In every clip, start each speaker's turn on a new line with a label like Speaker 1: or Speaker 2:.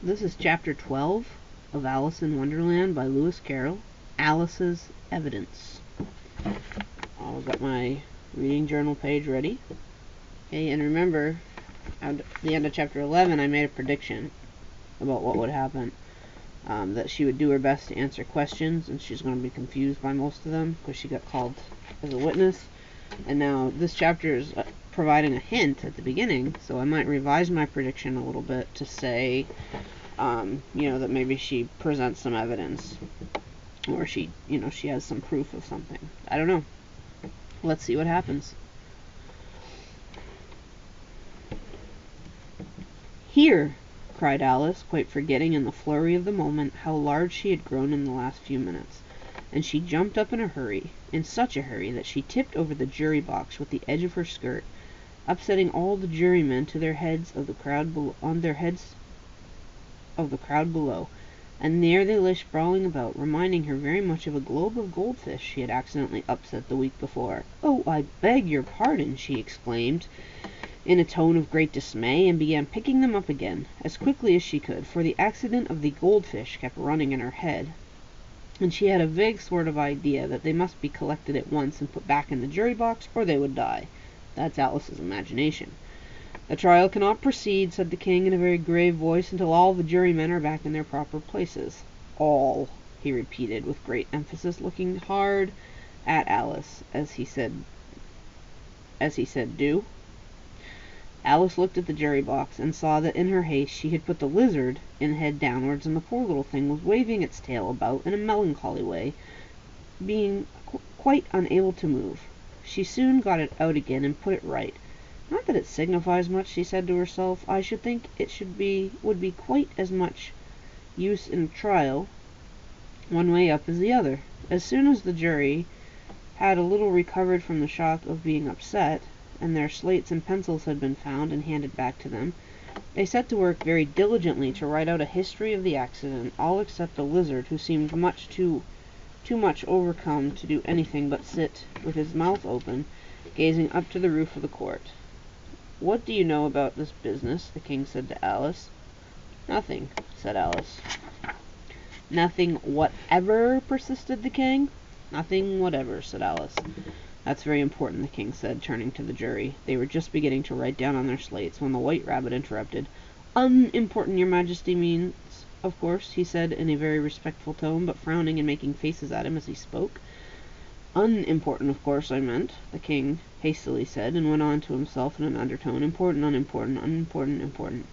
Speaker 1: This is chapter 12 of Alice in Wonderland by Lewis Carroll. Alice's Evidence. I've got my reading journal page ready. Okay, and remember, at the end of chapter 11, I made a prediction about what would happen. That she would do her best to answer questions, and she's going to be confused by most of them because she got called as a witness. And now this chapter is providing a hint at the beginning, so I might revise my prediction a little bit to say, that maybe she presents some evidence, or she has some proof of something. I don't know. Let's see what happens. "Here!" cried Alice, quite forgetting in the flurry of the moment how large she had grown in the last few minutes, and she jumped up in a hurry, in such a hurry that she tipped over the jury box with the edge of her skirt, upsetting all the jurymen to their heads of the crowd below, and there they lay sprawling about, reminding her very much of a globe of goldfish she had accidentally upset the week before. "Oh, I beg your pardon!" she exclaimed, in a tone of great dismay, and began picking them up again, as quickly as she could, for the accident of the goldfish kept running in her head, and she had a vague sort of idea that they must be collected at once and put back in the jury box, or they would die. That's Alice's imagination. "The trial cannot proceed," said the king in a very grave voice, "until all the jurymen are back in their proper places." "All," he repeated with great emphasis, looking hard at Alice as he said, "Do." Alice looked at the jury box, and saw that in her haste she had put the lizard in head downwards, and the poor little thing was waving its tail about in a melancholy way, being quite unable to move. She soon got it out again and put it right. "Not that it signifies much," she said to herself. "I should think it would be quite as much use in a trial one way up as the other." As soon as the jury had a little recovered from the shock of being upset, and their slates and pencils had been found and handed back to them, they set to work very diligently to write out a history of the accident, all except the lizard, who seemed too much overcome to do anything but sit with his mouth open, gazing up to the roof of the court. "What do you know about this business?" the king said to Alice. "Nothing," said Alice. "Nothing whatever?" persisted the king. "Nothing whatever," said Alice. "That's very important," the king said, turning to the jury. They were just beginning to write down on their slates when the White Rabbit interrupted. "Unimportant, your majesty means, of course," he said in a very respectful tone, but frowning and making faces at him as he spoke. "Unimportant, of course, I meant," the king hastily said, and went on to himself in an undertone, "important, unimportant, unimportant, important,"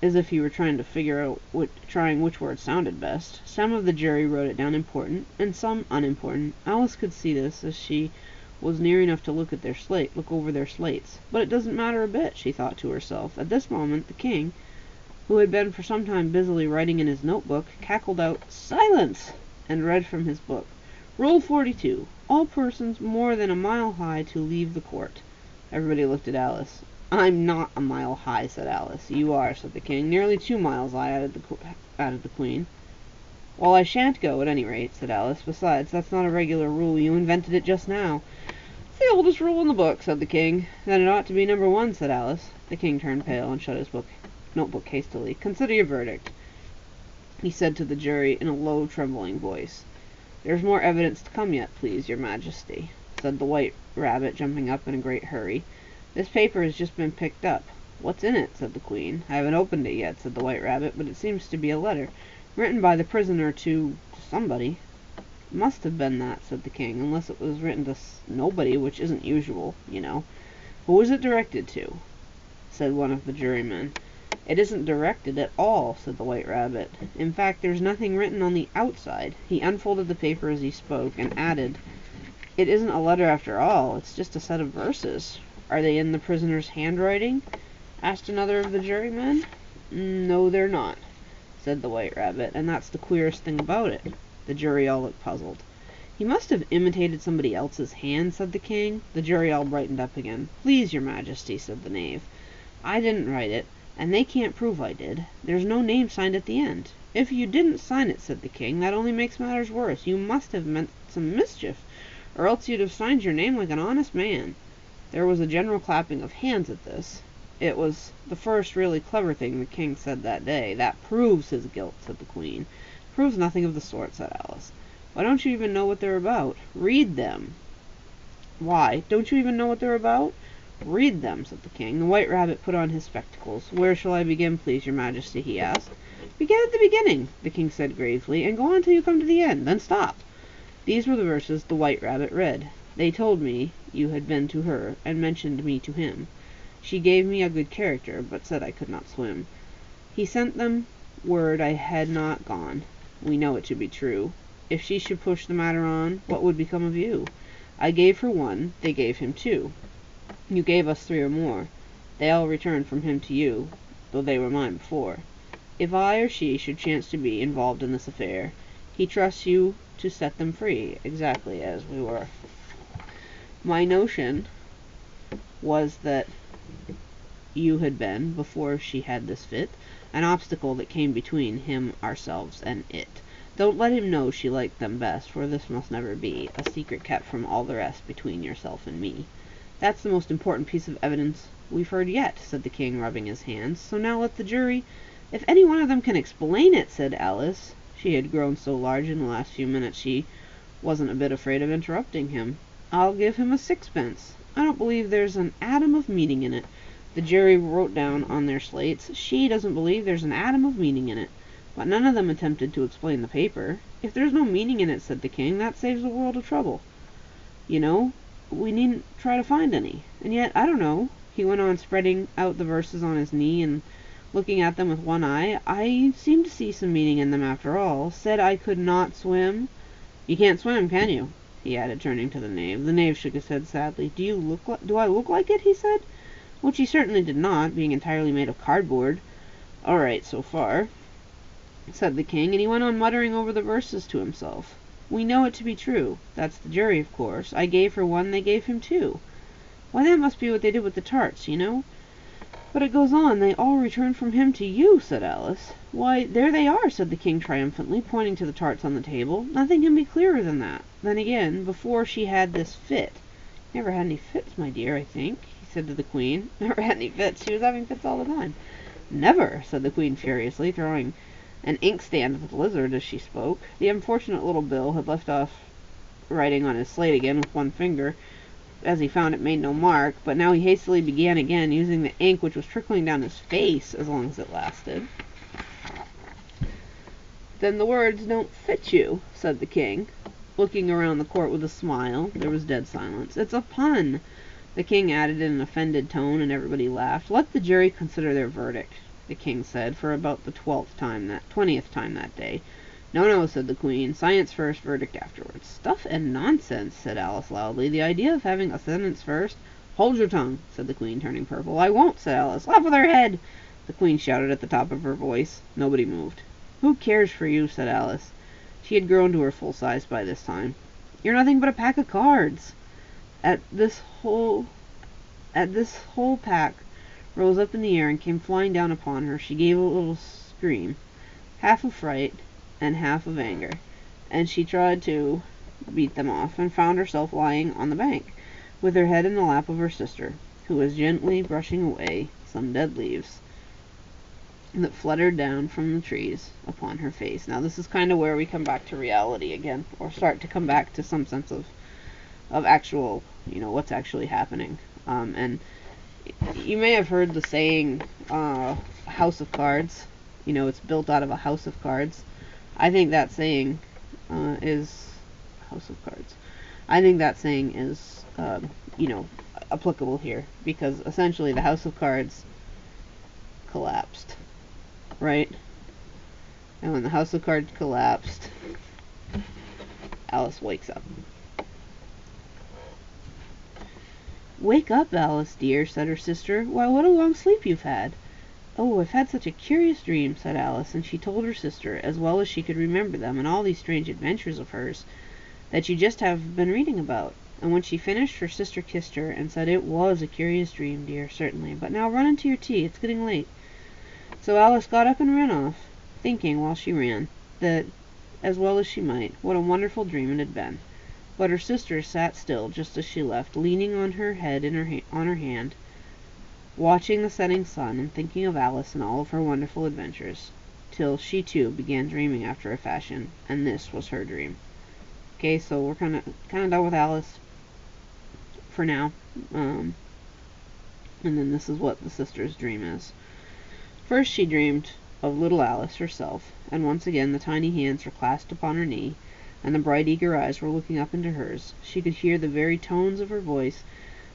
Speaker 1: as if he were trying which word sounded best. Some of the jury wrote it down important, and some unimportant. Alice could see this, as she was near enough to look over their slates. "But it doesn't matter a bit," she thought to herself. At this moment the king, who had been for some time busily writing in his notebook, cackled out, "Silence!" and read from his book. "Rule 42. All persons more than a mile high to leave the court." Everybody looked at Alice. "I'm not a mile high," said Alice. "You are," said the king. "Nearly 2 miles high," added the queen. "Well, I shan't go, at any rate," said Alice. "Besides, that's not a regular rule. You invented it just now." "It's the oldest rule in the book," said the king. "Then it ought to be number 1, said Alice. The king turned pale and shut his notebook hastily. "Consider your verdict," he said to the jury in a low, trembling voice. "There's more evidence to come yet, please, your majesty," said the White Rabbit, jumping up in a great hurry. "This paper has just been picked up." "What's in it?" said the queen. "I haven't opened it yet," said the White Rabbit, "but it seems to be a letter, written by the prisoner to somebody." "It must have been that," said the king, "unless it was written to nobody, which isn't usual, you know." "Who is it directed to?" said one of the jurymen. "It isn't directed at all," said the White Rabbit. "In fact, there's nothing written on the outside." He unfolded the paper as he spoke, and added, "It isn't a letter after all. It's just a set of verses." "Are they in the prisoner's handwriting?" asked another of the jurymen. "No, they're not," said the White Rabbit, "and that's the queerest thing about it." The jury all looked puzzled. "He must have imitated somebody else's hand," said the king. The jury all brightened up again. "Please, your majesty," said the knave, "I didn't write it, and they can't prove I did. There's no name signed at the end." "If you didn't sign it," said the king, "that only makes matters worse. You must have meant some mischief, or else you'd have signed your name like an honest man." There was a general clapping of hands at this. It was the first really clever thing the king said that day. That proves his guilt, said the queen. Proves nothing of the sort, said Alice. Why don't you even know what they're about? Read them. Why? Don't you even know what they're about? Read them, said the king. The White Rabbit put on his spectacles. Where shall I begin, please, your majesty? He asked. Begin at the beginning, the king said gravely, and go on till you come to the end. Then stop. These were the verses the White Rabbit read. They told me you had been to her, and mentioned me to him. She gave me a good character, but said I could not swim. He sent them word I had not gone. We know it to be true. If she should push the matter on, what would become of you? I gave her one, they gave him two. You gave us three or more. They all returned from him to you, though they were mine before. If I or she should chance to be involved in this affair, he trusts you to set them free, exactly as we were. My notion was that you had been, before she had this fit, an obstacle that came between him, ourselves, and it. Don't let him know she liked them best, for this must never be, a secret kept from all the rest between yourself and me. That's the most important piece of evidence we've heard yet, said the king, rubbing his hands. So now let the jury... If any one of them can explain it, said Alice. She had grown so large in the last few minutes she wasn't a bit afraid of interrupting him. I'll give him a sixpence. I don't believe there's an atom of meaning in it. The jury wrote down on their slates, she doesn't believe there's an atom of meaning in it. But none of them attempted to explain the paper. If there's no meaning in it, said the king, that saves the world of trouble. You know, we needn't try to find any. And yet, I don't know, he went on, spreading out the verses on his knee and looking at them with one eye. I seem to see some meaning in them after all. Said I could not swim. You can't swim, can you? He added, turning to the knave. The knave shook his head sadly. Do I look like it? He said. Which he certainly did not, being entirely made of cardboard. All right, so far, said the king, and he went on muttering over the verses to himself. We know it to be true. That's the jury, of course. I gave her one, they gave him two. Why, that must be what they did with the tarts, you know. But it goes on, they all returned from him to you, said Alice. Why, there they are, said the king triumphantly, pointing to the tarts on the table. Nothing can be clearer than that. Then again, before she had this fit. Never had any fits, my dear, I think, he said to the queen. Never had any fits. She was having fits all the time. Never, said the queen furiously, throwing an inkstand at the lizard as she spoke. The unfortunate little Bill had left off writing on his slate again with one finger, as he found it made no mark, but now he hastily began again, using the ink which was trickling down his face as long as it lasted. Then the words don't fit you, said the king, looking around the court with a smile. There was dead silence. It's a pun, the king added in an offended tone, and everybody laughed. Let the jury consider their verdict, the king said, for about the 20th time that day. No, no, said the queen. Science first, verdict afterwards. Stuff and nonsense, said Alice loudly. The idea of having a sentence first. Hold your tongue, said the queen, turning purple. I won't, said Alice. Laugh with her head, the queen shouted at the top of her voice. Nobody moved. Who cares for you, said Alice. She had grown to her full size by this time. You're nothing but a pack of cards. At this whole pack rose up in the air and came flying down upon her. She gave a little scream, half of fright and half of anger, and she tried to beat them off, and found herself lying on the bank, with her head in the lap of her sister, who was gently brushing away some dead leaves that fluttered down from the trees upon her face. Now this is kind of where we come back to reality again, or start to come back to some sense of actual, what's actually happening. And you may have heard the saying, house of cards. It's built out of a house of cards. I think that saying is house of cards. I think that saying is, applicable here, because essentially the house of cards collapsed, right? And when the house of cards collapsed, Alice wakes up. Wake up, Alice, dear, said her sister. Why, what a long sleep you've had. Oh, I've had such a curious dream, said Alice, and she told her sister, as well as she could remember them, and all these strange adventures of hers that you just have been reading about. And when she finished, her sister kissed her, and said, It was a curious dream, dear, certainly, but now run into your tea, it's getting late. So Alice got up and ran off, thinking, while she ran, that, as well as she might, what a wonderful dream it had been. But her sister sat still, just as she left, leaning on her head on her hand, watching the setting sun and thinking of Alice and all of her wonderful adventures, till she too began dreaming after a fashion, and this was her dream. Okay, so we're kind of done with Alice for now, and then this is what the sister's dream is. First she dreamed of little Alice herself, and once again the tiny hands were clasped upon her knee, and the bright eager eyes were looking up into hers. She could hear the very tones of her voice,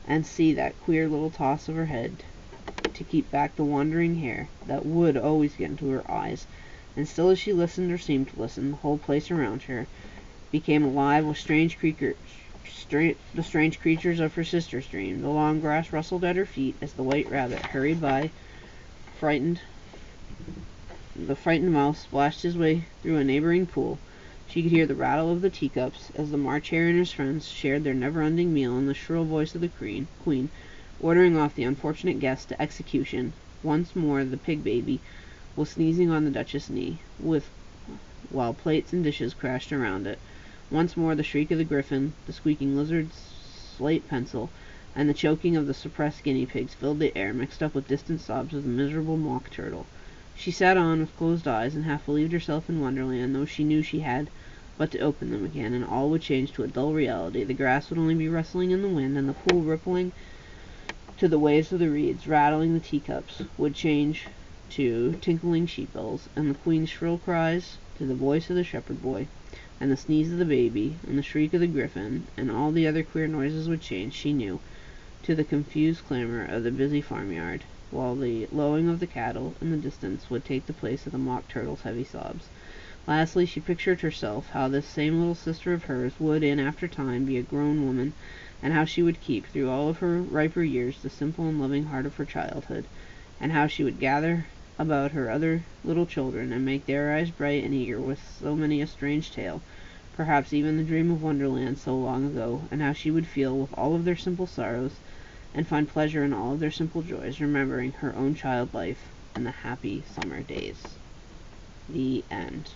Speaker 1: and see that queer little toss of her head to keep back the wandering hair that would always get into her eyes. And still as she listened, or seemed to listen, the whole place around her became alive with the strange creatures of her sister's dream. The long grass rustled at her feet as the white rabbit hurried by. The frightened mouse splashed his way through a neighboring pool. She could hear the rattle of the teacups as the March Hare and his friends shared their never-ending meal, and the shrill voice of the queen ordering off the unfortunate guest to execution. Once more the pig baby was sneezing on the Duchess's knee, while plates and dishes crashed around it. Once more the shriek of the griffin, the squeaking lizard's slate pencil, and the choking of the suppressed guinea pigs filled the air, mixed up with distant sobs of the miserable mock turtle. She sat on with closed eyes, and half believed herself in Wonderland, though she knew she had but to open them again, and all would change to a dull reality. The grass would only be rustling in the wind, and the pool rippling to the waves of the reeds, rattling the teacups, would change to tinkling sheep bells, and the queen's shrill cries to the voice of the shepherd boy, and the sneeze of the baby, and the shriek of the griffin, and all the other queer noises would change, she knew, to the confused clamor of the busy farmyard, while the lowing of the cattle in the distance would take the place of the mock turtle's heavy sobs. Lastly, she pictured herself how this same little sister of hers would, in after time, be a grown woman, and how she would keep, through all of her riper years, the simple and loving heart of her childhood, and how she would gather about her other little children, and make their eyes bright and eager with so many a strange tale, perhaps even the dream of Wonderland so long ago, and how she would feel with all of their simple sorrows, and find pleasure in all of their simple joys, remembering her own child life and the happy summer days. The end.